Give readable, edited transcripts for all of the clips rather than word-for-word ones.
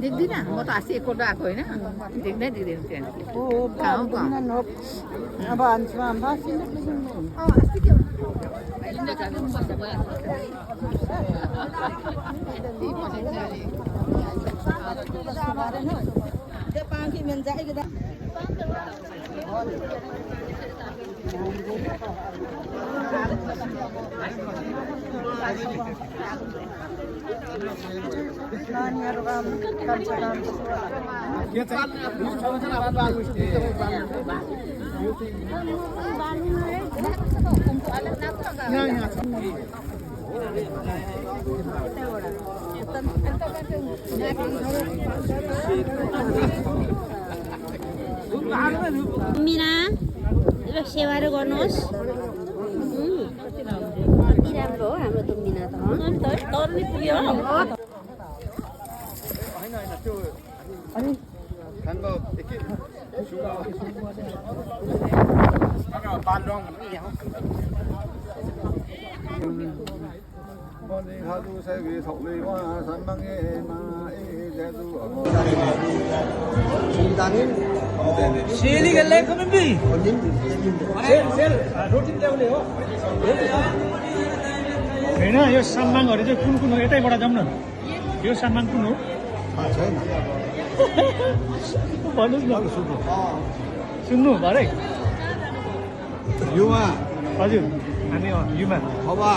देख्दिनँ म त अस्ति एकपल्ट आएको होइन देख्दै देख्दैन मिना सेवाहरू गर्नुहोस् राम्रो हो हाम्रो त मिना सेली गल्ले कमबी सेल रोटी ल्याउने हो हैन यो सामानहरु चाहिँ कुन कुन हो यतैबाट जाउँ न यो सामान कुन हो छैन भन्नुस् न सुन्नु भरे युवा हजुर हामी युवा हवा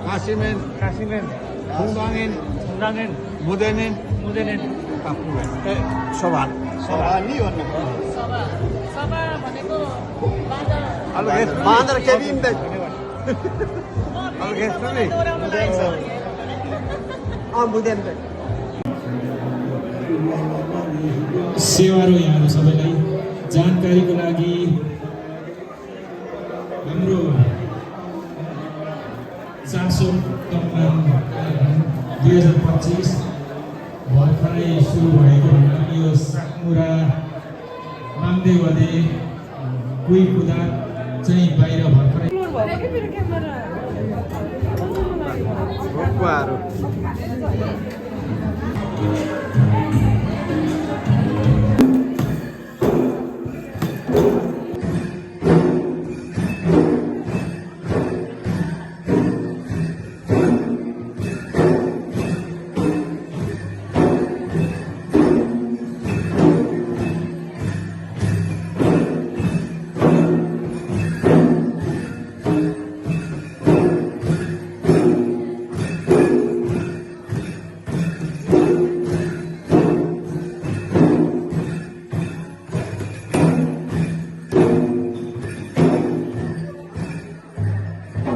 कासिमेन फुङदाङेन मुदेनेन सभा नि भन्नु सभा भनेको बाँदर केबिन त सेवारो यहाँहरू सबैलाई जानकारीको लागि हाम्रो चासो कमान 2025 भर्खरै सुरु भएको यो साकुरा मामदेवले कुई कुदा चाहिँ बाहिर भर्खरै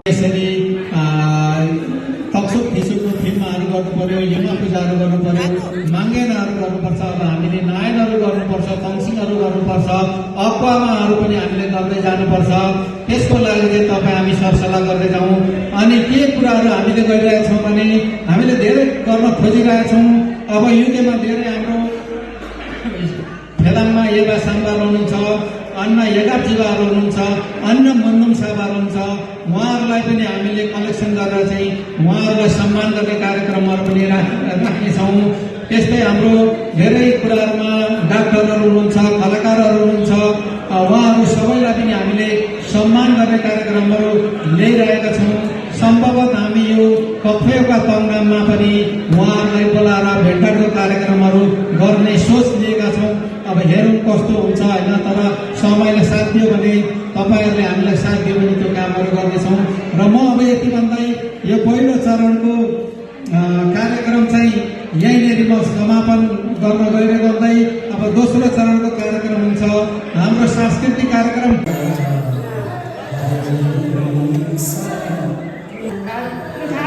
यसरी तक्सुक फिसुकको फिल्महरू गर्नु पर्यो यमा पूजाहरू गर्नु पर्यो माङ्गेनाहरू गर्नुपर्छ अब हामीले नायनहरू गर्नुपर्छ तङ्सिङहरू गर्नुपर्छ अक्वामाहरू पनि हामीले गर्दै जानुपर्छ त्यसको लागि चाहिँ तपाईँ हामी सरसल्लाह गर्दै जाउँ अनि के कुराहरू हामीले गरिरहेछौँ भने हामीले धेरै गर्न खोजिरहेछौँ अब युकेमा धेरै हाम्रो फेलाङमा एबा साम्बार हुनुहुन्छ अन्ना यगाजीवाहरू हुनुहुन्छ अन्न मन्दम साबार हुनुहुन्छ उहाँहरूलाई पनि हामीले कलेक्सन गरेर चाहिँ उहाँहरूलाई सम्मान गर्ने कार्यक्रमहरू पनि राख्नेछौँ त्यस्तै हाम्रो धेरै कुराहरूमा डाक्टरहरू हुनुहुन्छ कलाकारहरू हुनुहुन्छ उहाँहरू सबैलाई पनि हामीले सम्मान गर्ने कार्यक्रमहरू ल्याइरहेका छौँ सम्भवतः हामी यो कफेका प्रोग्राममा पनि उहाँहरूलाई बोलाएर भेटघाटको कार्यक्रमहरू गर्ने सोच लिएका छौँ अब हेरौँ कस्तो हुन्छ होइन तर समयले साथ दियो भने तपाईँहरूले हामीलाई साथ दियो भने त्यो कामहरू गर्नेछौँ र म अब यति भन्दै यो पहिलो चरणको कार्यक्रम चाहिँ यहीँनिर म समापन गर्न गइरहेको हुँदै अब दोस्रो चरणको कार्यक्रम हुन्छ हाम्रो सांस्कृतिक कार्यक्रम थाहा